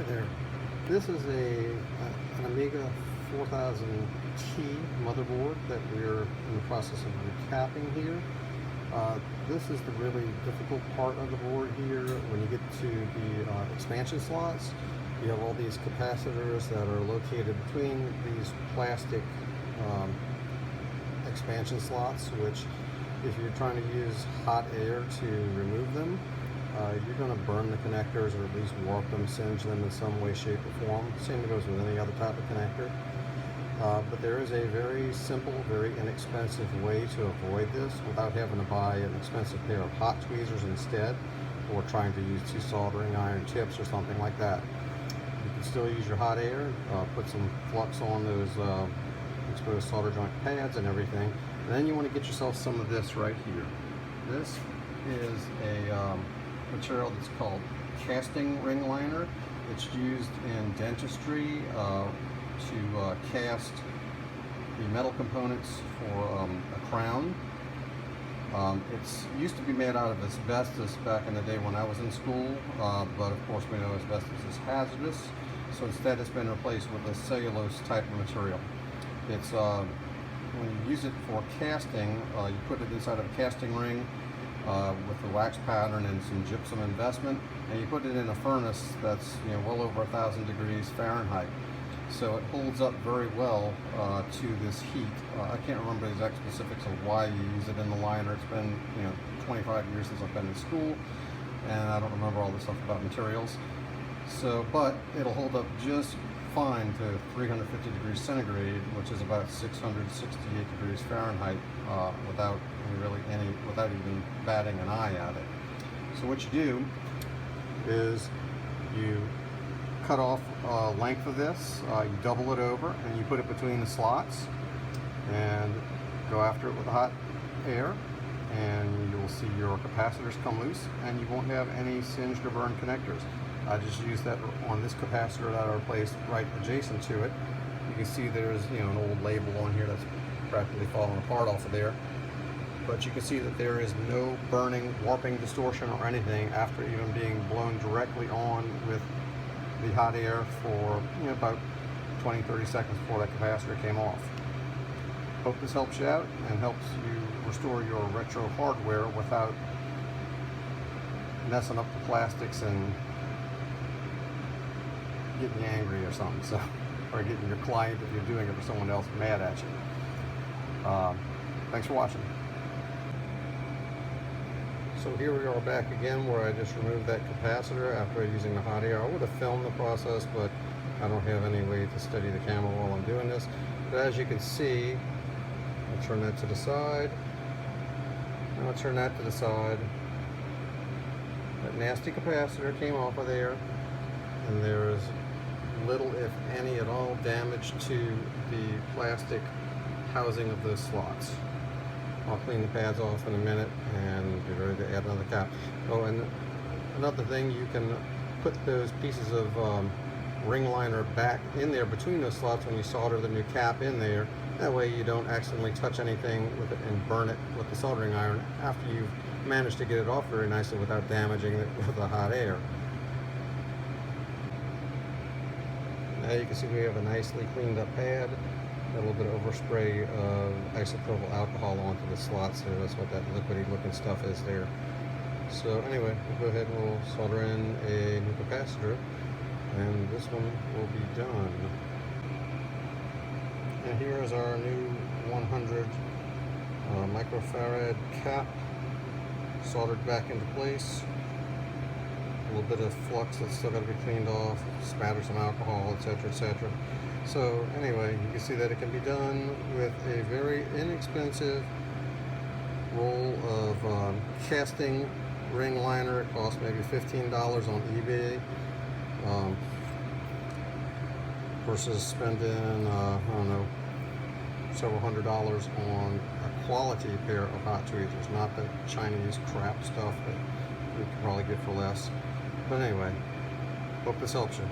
there. This is an Amiga 4000T motherboard that we're in the process of recapping here. This is the really difficult part of the board here. When you get to the expansion slots, you have all these capacitors that are located between these plastic expansion slots, which if you're trying to use hot air to remove them, you're going to burn the connectors or at least warp them, singe them in some way, shape, or form. Same goes with any other type of connector. But there is a very simple, very inexpensive way to avoid this without having to buy an expensive pair of hot tweezers instead, or trying to use two soldering iron tips or something like that. You can still use your hot air, put some flux on those exposed solder joint pads and everything. And then you want to get yourself some of this right here. This is a material that's called casting ring liner. It's used in dentistry to cast the metal components for a crown. It's used to be made out of asbestos back in the day when I was in school, but of course we know asbestos is hazardous, so instead it's been replaced with a cellulose type of material. It's when you use it for casting, you put it inside of a casting ring with the wax pattern and some gypsum investment, and you put it in a furnace that's well over 1,000 degrees Fahrenheit. So it holds up very well to this heat. I can't remember the exact specifics of why you use it in the liner. It's been 25 years since I've been in school, and I don't remember all the stuff about materials. So, but it'll hold up just fine to 350 degrees centigrade, which is about 668 degrees Fahrenheit, without even batting an eye at it. So what you do is you cut off a length of this, you double it over, and you put it between the slots, and go after it with hot air, and you will see your capacitors come loose, and you won't have any singed or burned connectors. I just used that on this capacitor that I replaced right adjacent to it. You can see there's an old label on here that's practically falling apart off of there. But you can see that there is no burning, warping, distortion, or anything after even being blown directly on with the hot air for about 20-30 seconds before that capacitor came off. Hope this helps you out and helps you restore your retro hardware without messing up the plastics and getting you angry or something, so, or getting your client, if you're doing it for someone else, mad at you. Thanks for watching. So here we are back again where I just removed that capacitor after using the hot air. I would have filmed the process, but I don't have any way to steady the camera while I'm doing this. But as you can see, I'll turn that to the side. I'll turn that to the side. That nasty capacitor came off of there, and there is little, if any at all, damage to the plastic housing of those slots. I'll clean the pads off in a minute and be ready to add another cap. Oh, and another thing, you can put those pieces of ring liner back in there between those slots when you solder the new cap in there. That way you don't accidentally touch anything with it and burn it with the soldering iron after you've managed to get it off very nicely without damaging it with the hot air. Now you can see we have a nicely cleaned up pad. A little bit of overspray of isopropyl alcohol onto the slots there. That's what that liquidy looking stuff is there. So anyway, we'll go ahead and we'll solder in a new capacitor, and this one will be done. And here is our new 100 microfarad cap soldered back into place. A little bit of flux that's still got to be cleaned off, spatter some alcohol, etc., etc. So anyway, you can see that it can be done with a very inexpensive roll of casting ring liner. It costs maybe $15 on eBay versus spending, I don't know, several $100s on a quality pair of hot tweezers, not the Chinese crap stuff that you could probably get for less. But anyway, hope this helps you.